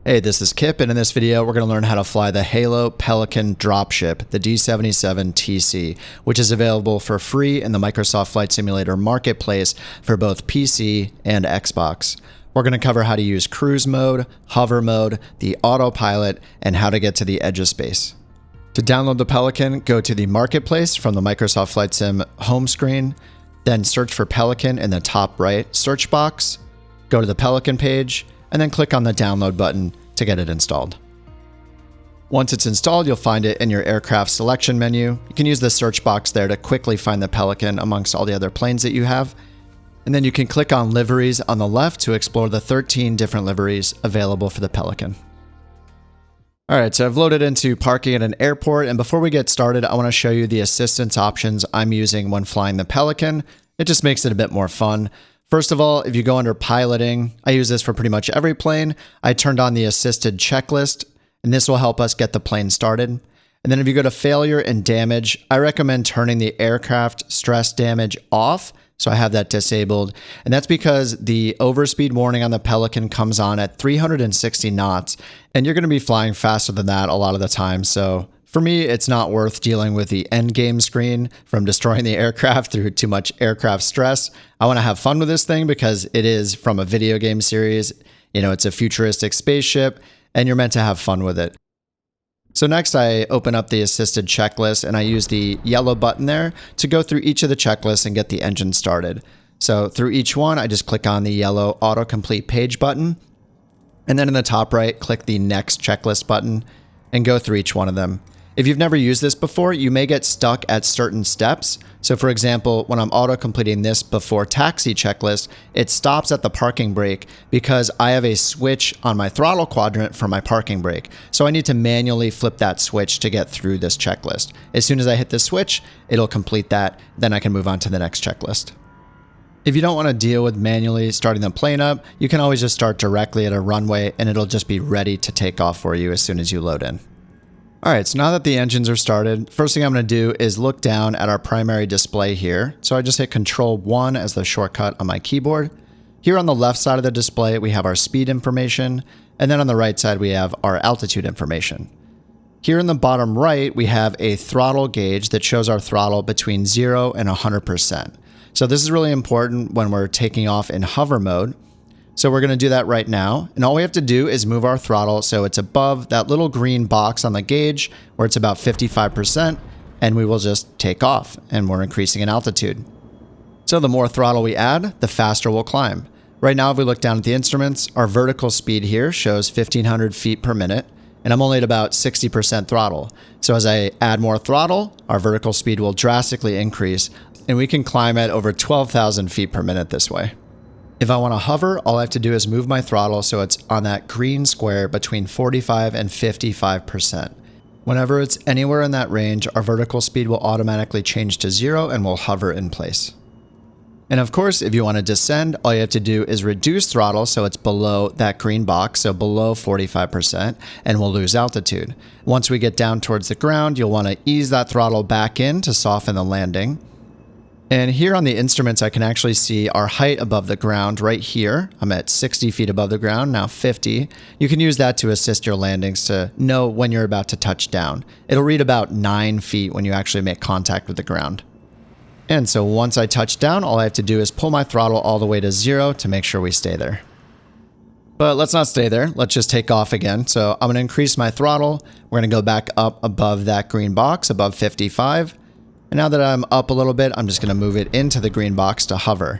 Hey, this is Kip, and in this video, we're going to learn how to fly the Halo Pelican dropship, the D77-TC, which is available for free in the Microsoft Flight Simulator Marketplace for both PC and Xbox. We're going to cover how to use cruise mode, hover mode, the autopilot, and how to get to the edge of space. To download the Pelican, go to the Marketplace from the Microsoft Flight Sim home screen, then search for Pelican in the top right search box, go to the Pelican page, and then click on the download button to get it installed. Once it's installed, you'll find it in your aircraft selection menu. You can use the search box there to quickly find the Pelican amongst all the other planes that you have. And then you can click on liveries on the left to explore the 13 different liveries available for the Pelican. All right, so I've loaded into parking at an airport, and before we get started, I want to show you the assistance options I'm using when flying the Pelican. It just makes it a bit more fun. First of all, if you go under piloting, I use this for pretty much every plane. I turned on the assisted checklist, and this will help us get the plane started. And then if you go to failure and damage, I recommend turning the aircraft stress damage off. So I have that disabled. And that's because the overspeed warning on the Pelican comes on at 360 knots, and you're going to be flying faster than that a lot of the time. So for me, it's not worth dealing with the end game screen from destroying the aircraft through too much aircraft stress. I want to have fun with this thing because it is from a video game series. You know, it's a futuristic spaceship, and you're meant to have fun with it. So next, I open up the assisted checklist, and I use the yellow button there to go through each of the checklists and get the engine started. So through each one, I just click on the yellow autocomplete page button, and then in the top right, click the next checklist button and go through each one of them. If you've never used this before, you may get stuck at certain steps. So for example, when I'm auto-completing this before taxi checklist, it stops at the parking brake because I have a switch on my throttle quadrant for my parking brake. So I need to manually flip that switch to get through this checklist. As soon as I hit the switch, it'll complete that. Then I can move on to the next checklist. If you don't want to deal with manually starting the plane up, you can always just start directly at a runway and it'll just be ready to take off for you as soon as you load in. All right, so now that the engines are started, first thing I'm going to do is look down at our primary display here. So I just hit Control-1 as the shortcut on my keyboard. Here on the left side of the display, we have our speed information, and then on the right side, we have our altitude information. Here in the bottom right, we have a throttle gauge that shows our throttle between 0 and 100%. So this is really important when we're taking off in hover mode. So we're going to do that right now. And all we have to do is move our throttle so it's above that little green box on the gauge where it's about 55%, and we will just take off, and we're increasing in altitude. So the more throttle we add, the faster we'll climb. Right now, if we look down at the instruments, our vertical speed here shows 1,500 feet per minute, and I'm only at about 60% throttle. So as I add more throttle, our vertical speed will drastically increase, and we can climb at over 12,000 feet per minute this way. If I want to hover, all I have to do is move my throttle so it's on that green square between 45 and 55%. Whenever it's anywhere in that range, our vertical speed will automatically change to 0 and will hover in place. And of course, if you want to descend, all you have to do is reduce throttle so it's below that green box, so below 45%, and we'll lose altitude. Once we get down towards the ground, you'll want to ease that throttle back in to soften the landing. And here on the instruments, I can actually see our height above the ground right here. I'm at 60 feet above the ground, now 50. You can use that to assist your landings to know when you're about to touch down. It'll read about 9 feet when you actually make contact with the ground. And so once I touch down, all I have to do is pull my throttle all the way to 0 to make sure we stay there. But let's not stay there. Let's just take off again. So I'm going to increase my throttle. We're going to go back up above that green box, above 55. And now that I'm up a little bit, I'm just going to move it into the green box to hover.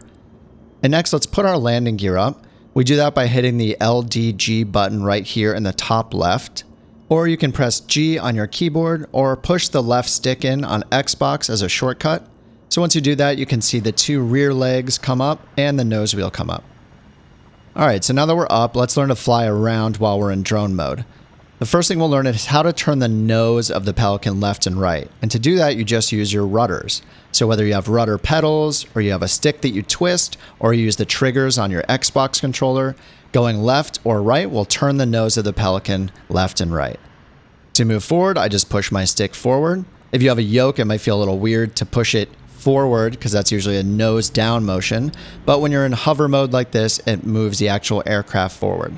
And next, let's put our landing gear up. We do that by hitting the LDG button right here in the top left. Or you can press G on your keyboard or push the left stick in on Xbox as a shortcut. So once you do that, you can see the 2 rear legs come up and the nose wheel come up. All right, so now that we're up, let's learn to fly around while we're in drone mode. The first thing we'll learn is how to turn the nose of the Pelican left and right. And to do that, you just use your rudders. So whether you have rudder pedals, or you have a stick that you twist, or you use the triggers on your Xbox controller, going left or right will turn the nose of the Pelican left and right. To move forward, I just push my stick forward. If you have a yoke, it might feel a little weird to push it forward because that's usually a nose down motion. But when you're in hover mode like this, it moves the actual aircraft forward.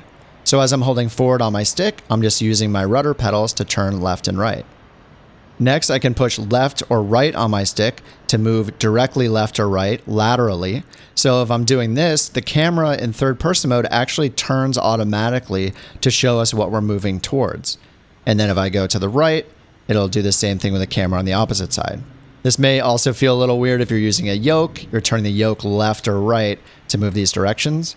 So as I'm holding forward on my stick, I'm just using my rudder pedals to turn left and right. Next, I can push left or right on my stick to move directly left or right laterally. So if I'm doing this, the camera in third person mode actually turns automatically to show us what we're moving towards. And then if I go to the right, it'll do the same thing with the camera on the opposite side. This may also feel a little weird if you're using a yoke. You're turning the yoke left or right to move these directions.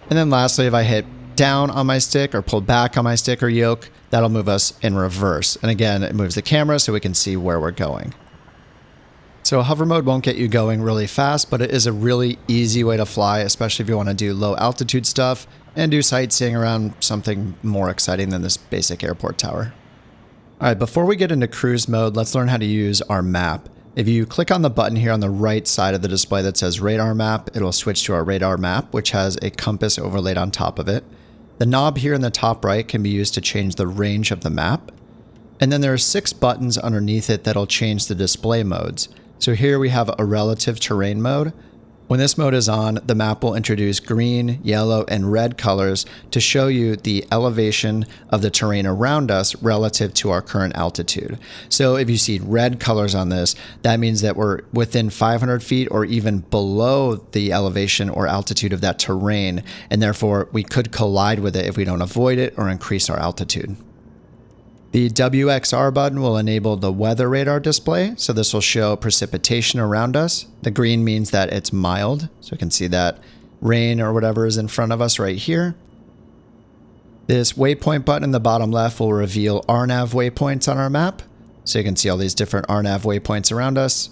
And then lastly, if I hit down on my stick or pull back on my stick or yoke, that'll move us in reverse. And again, it moves the camera so we can see where we're going. So hover mode won't get you going really fast, but it is a really easy way to fly, especially if you want to do low altitude stuff and do sightseeing around something more exciting than this basic airport tower. All right, before we get into cruise mode, let's learn how to use our map. If you click on the button here on the right side of the display that says radar map, it'll switch to our radar map, which has a compass overlaid on top of it. The knob here in the top right can be used to change the range of the map. And then there are 6 buttons underneath it that'll change the display modes. So here we have a relative terrain mode. When this mode is on, the map will introduce green, yellow, and red colors to show you the elevation of the terrain around us relative to our current altitude. So if you see red colors on this, that means that we're within 500 feet or even below the elevation or altitude of that terrain, and therefore we could collide with it if we don't avoid it or increase our altitude. The WXR button will enable the weather radar display, so this will show precipitation around us. The green means that it's mild, so we can see that rain or whatever is in front of us right here. This waypoint button in the bottom left will reveal RNAV waypoints on our map, so you can see all these different RNAV waypoints around us.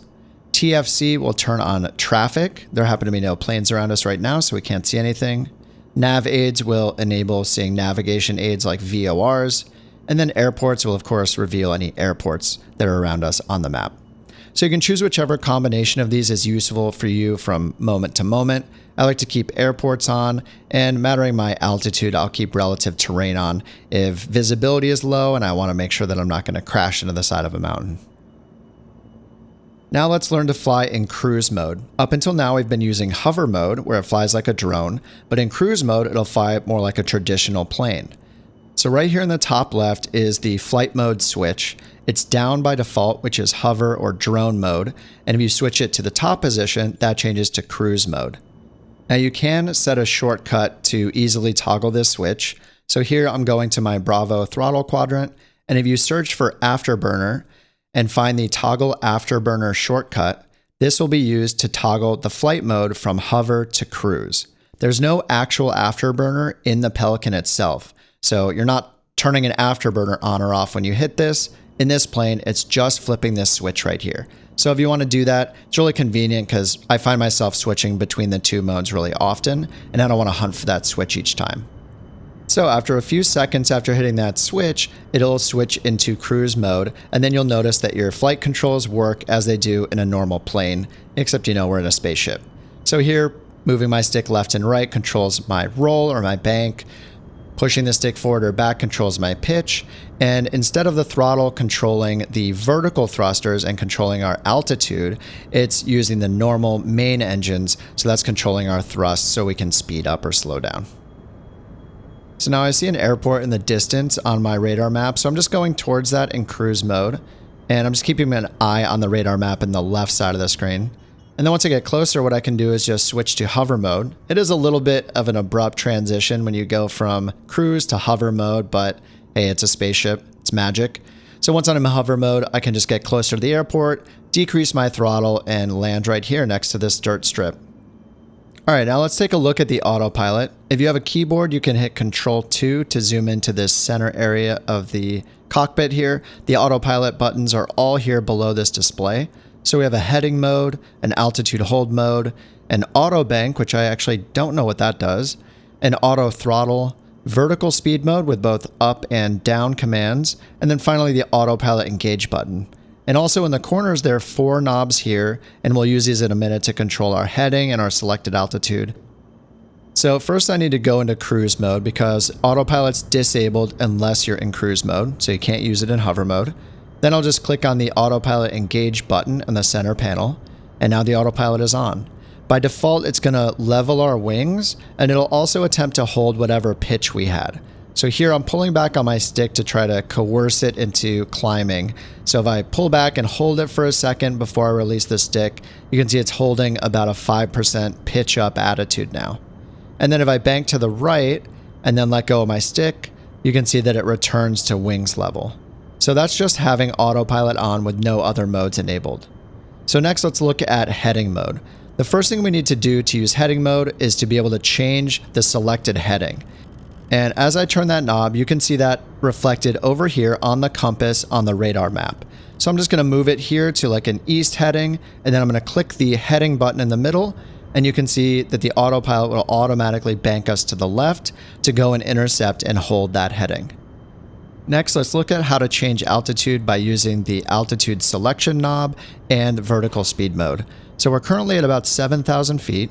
TFC will turn on traffic. There happen to be no planes around us right now, so we can't see anything. Nav aids will enable seeing navigation aids like VORs. And then airports will, of course, reveal any airports that are around us on the map. So you can choose whichever combination of these is useful for you from moment to moment. I like to keep airports on, and mattering my altitude, I'll keep relative terrain on if visibility is low and I want to make sure that I'm not going to crash into the side of a mountain. Now let's learn to fly in cruise mode. Up until now, we've been using hover mode, where it flies like a drone, but in cruise mode, it'll fly more like a traditional plane. So right here in the top left is the flight mode switch. It's down by default, which is hover or drone mode. And if you switch it to the top position, that changes to cruise mode. Now you can set a shortcut to easily toggle this switch. So here I'm going to my Bravo throttle quadrant. And if you search for afterburner and find the toggle afterburner shortcut, this will be used to toggle the flight mode from hover to cruise. There's no actual afterburner in the Pelican itself. So you're not turning an afterburner on or off when you hit this. In this plane, it's just flipping this switch right here. So if you want to do that, it's really convenient because I find myself switching between the 2 modes really often, and I don't want to hunt for that switch each time. So after a few seconds after hitting that switch, it'll switch into cruise mode, and then you'll notice that your flight controls work as they do in a normal plane, except we're in a spaceship. So here, moving my stick left and right controls my roll or my bank. Pushing the stick forward or back controls my pitch, and instead of the throttle controlling the vertical thrusters and controlling our altitude, it's using the normal main engines, so that's controlling our thrust so we can speed up or slow down. So now I see an airport in the distance on my radar map, so I'm just going towards that in cruise mode, and I'm just keeping an eye on the radar map in the left side of the screen. And then once I get closer, what I can do is just switch to hover mode. It is a little bit of an abrupt transition when you go from cruise to hover mode, but hey, it's a spaceship, it's magic. So once I'm in hover mode, I can just get closer to the airport, decrease my throttle, and land right here next to this dirt strip. All right, now let's take a look at the autopilot. If you have a keyboard, you can hit Control-2 to zoom into this center area of the cockpit here. The autopilot buttons are all here below this display. So we have a heading mode, an altitude hold mode, an auto bank, which I actually don't know what that does, an auto throttle, vertical speed mode with both up and down commands, and then finally the autopilot engage button. And also in the corners, there are 4 knobs here, and we'll use these in a minute to control our heading and our selected altitude. So first I need to go into cruise mode because autopilot's disabled unless you're in cruise mode, so you can't use it in hover mode. Then I'll just click on the Autopilot Engage button in the center panel, and now the autopilot is on. By default, it's going to level our wings, and it'll also attempt to hold whatever pitch we had. So here I'm pulling back on my stick to try to coerce it into climbing. So if I pull back and hold it for a second before I release the stick, you can see it's holding about a 5% pitch up attitude now. And then if I bank to the right and then let go of my stick, you can see that it returns to wings level. So that's just having autopilot on with no other modes enabled. So next let's look at heading mode. The first thing we need to do to use heading mode is to be able to change the selected heading. And as I turn that knob, you can see that reflected over here on the compass on the radar map. So I'm just going to move it here to like an east heading, and then I'm going to click the heading button in the middle, and you can see that the autopilot will automatically bank us to the left to go and intercept and hold that heading. Next, let's look at how to change altitude by using the altitude selection knob and vertical speed mode. So we're currently at about 7,000 feet.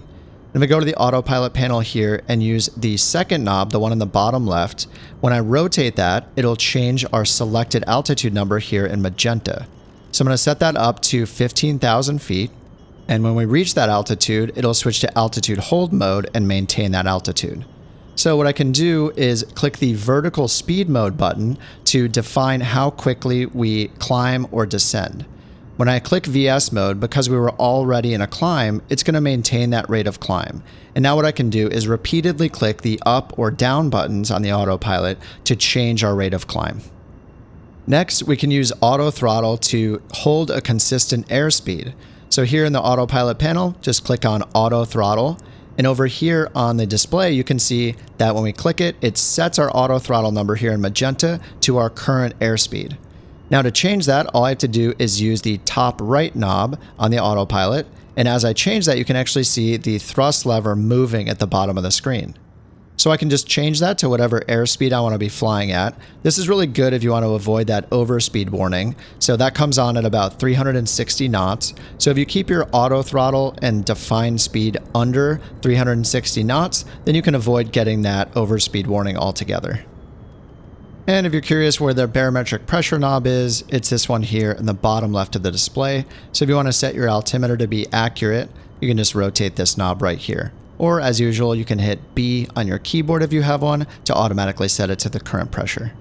If we go to the autopilot panel here and use the second knob, the one in the bottom left, when I rotate that, it'll change our selected altitude number here in magenta. So I'm going to set that up to 15,000 feet. And when we reach that altitude, it'll switch to altitude hold mode and maintain that altitude. So what I can do is click the vertical speed mode button to define how quickly we climb or descend. When I click VS mode, because we were already in a climb, it's going to maintain that rate of climb. And now what I can do is repeatedly click the up or down buttons on the autopilot to change our rate of climb. Next, we can use auto-throttle to hold a consistent airspeed. So here in the autopilot panel, just click on auto-throttle. And over here on the display, you can see that when we click it, it sets our auto-throttle number here in magenta to our current airspeed. Now to change that, all I have to do is use the top right knob on the autopilot. And as I change that, you can actually see the thrust lever moving at the bottom of the screen. So I can just change that to whatever airspeed I want to be flying at. This is really good if you want to avoid that overspeed warning. So that comes on at about 360 knots. So if you keep your auto throttle and define speed under 360 knots, then you can avoid getting that overspeed warning altogether. And if you're curious where the barometric pressure knob is, it's this one here in the bottom left of the display. So if you want to set your altimeter to be accurate, you can just rotate this knob right here. Or as usual, you can hit B on your keyboard if you have one to automatically set it to the current pressure.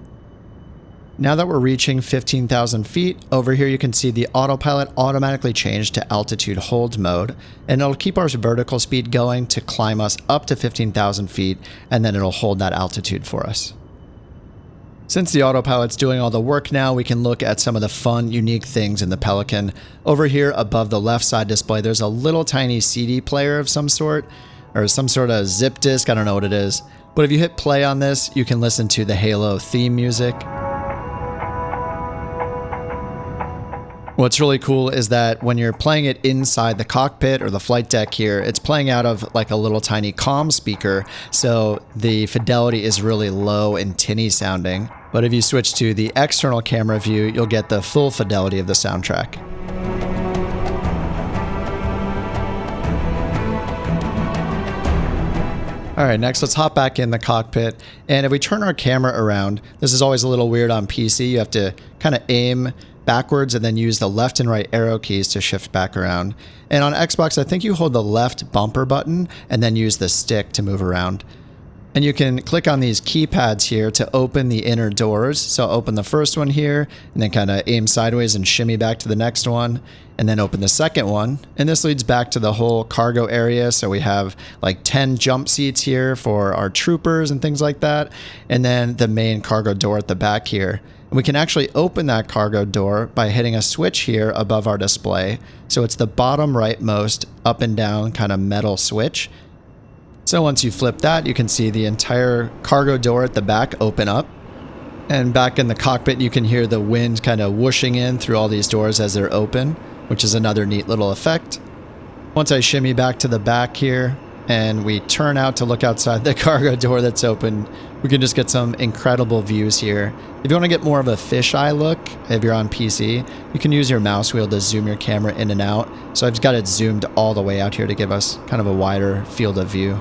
Now that we're reaching 15,000 feet, over here you can see the autopilot automatically changed to altitude hold mode, and it'll keep our vertical speed going to climb us up to 15,000 feet, and then it'll hold that altitude for us. Since the autopilot's doing all the work now, we can look at some of the fun, unique things in the Pelican. Over here above the left side display, there's a little tiny CD player of some sort, or some sort of zip disk, I don't know what it is. But if you hit play on this, you can listen to the Halo theme music. What's really cool is that when you're playing it inside the cockpit or the flight deck here, it's playing out of like a little tiny comm speaker, so the fidelity is really low and tinny sounding. But if you switch to the external camera view, you'll get the full fidelity of the soundtrack. All right, next let's hop back in the cockpit. And if we turn our camera around, this is always a little weird on PC. You have to kind of aim backwards and then use the left and right arrow keys to shift back around. And on Xbox, I think you hold the left bumper button and then use the stick to move around. And you can click on these keypads here to open the inner doors. So open the first one here and then kind of aim sideways and shimmy back to the next one, and then open the second one. And this leads back to the whole cargo area. So we have like 10 jump seats here for our troopers and things like that. And then the main cargo door at the back here. And we can actually open that cargo door by hitting a switch here above our display. So it's the bottom rightmost up and down kind of metal switch. So once you flip that, you can see the entire cargo door at the back open up. And back in the cockpit, you can hear the wind kind of whooshing in through all these doors as they're open, which is another neat little effect. Once I shimmy back to the back here and we turn out to look outside the cargo door that's open, we can just get some incredible views here. If you want to get more of a fisheye look, if you're on PC, you can use your mouse wheel to zoom your camera in and out. So I've just got it zoomed all the way out here to give us kind of a wider field of view.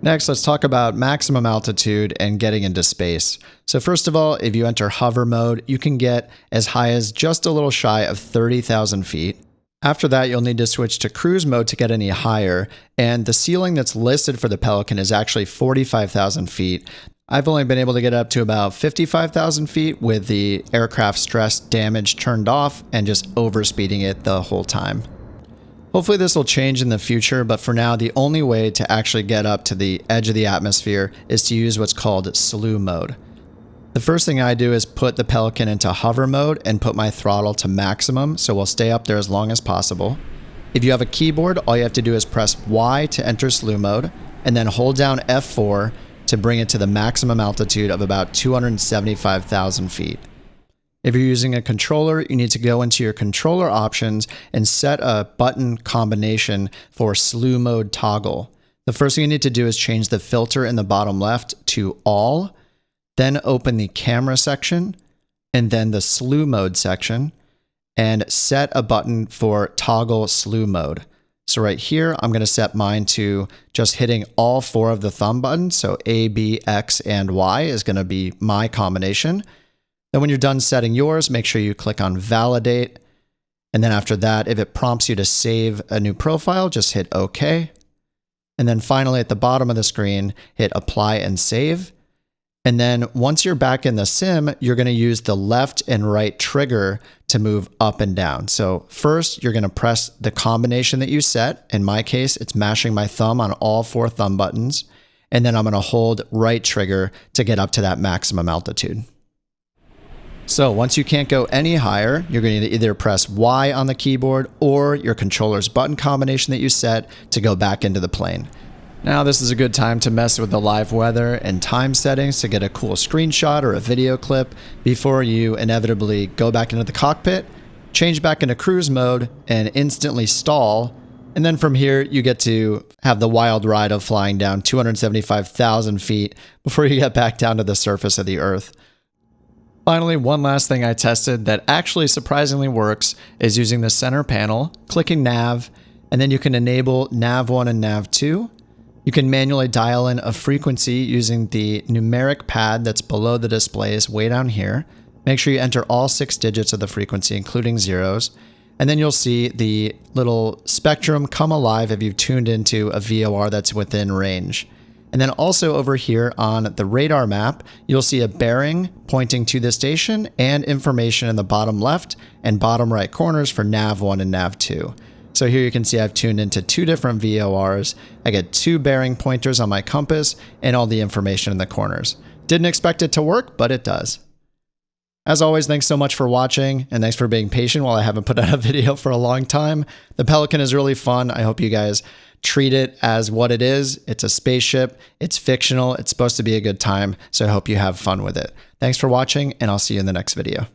Next, let's talk about maximum altitude and getting into space. So first of all, if you enter hover mode, you can get as high as just a little shy of 30,000 feet. After that, you'll need to switch to cruise mode to get any higher, and the ceiling that's listed for the Pelican is actually 45,000 feet. I've only been able to get up to about 55,000 feet with the aircraft stress damage turned off and just overspeeding it the whole time. Hopefully this will change in the future, but for now, the only way to actually get up to the edge of the atmosphere is to use what's called slew mode. The first thing I do is put the Pelican into hover mode and put my throttle to maximum, so we'll stay up there as long as possible. If you have a keyboard, all you have to do is press Y to enter slew mode, and then hold down F4 to bring it to the maximum altitude of about 275,000 feet. If you're using a controller, you need to go into your controller options and set a button combination for slew mode toggle. The first thing you need to do is change the filter in the bottom left to all, then open the camera section, and then the slew mode section, and set a button for toggle slew mode. So right here, I'm going to set mine to just hitting all 4 of the thumb buttons. So A, B, X, and Y is going to be my combination. Then when you're done setting yours, make sure you click on validate. And then after that, if it prompts you to save a new profile, just hit OK. And then finally at the bottom of the screen, hit apply and save. And then once you're back in the sim, you're going to use the left and right trigger to move up and down. So first, you're going to press the combination that you set. In my case, it's mashing my thumb on all 4 thumb buttons. And then I'm going to hold right trigger to get up to that maximum altitude. So once you can't go any higher, you're going to either press Y on the keyboard or your controller's button combination that you set to go back into the plane. Now this is a good time to mess with the live weather and time settings to get a cool screenshot or a video clip before you inevitably go back into the cockpit, change back into cruise mode, and instantly stall. And then from here, you get to have the wild ride of flying down 275,000 feet before you get back down to the surface of the Earth. Finally, one last thing I tested that actually surprisingly works is using the center panel, clicking nav, and then you can enable nav 1 and nav 2. You can manually dial in a frequency using the numeric pad that's below the displays way down here. Make sure you enter all 6 digits of the frequency, including zeros. And then you'll see the little spectrum come alive if you've tuned into a VOR that's within range. And then also over here on the radar map, you'll see a bearing pointing to the station and information in the bottom left and bottom right corners for nav 1 and nav 2. So here you can see I've tuned into 2 different VORs. I get 2 bearing pointers on my compass and all the information in the corners. Didn't expect it to work, but it does. As always, thanks so much for watching, and thanks for being patient while I haven't put out a video for a long time. The Pelican is really fun. I hope you guys treat it as what it is. It's a spaceship. It's fictional. It's supposed to be a good time, so I hope you have fun with it. Thanks for watching, and I'll see you in the next video.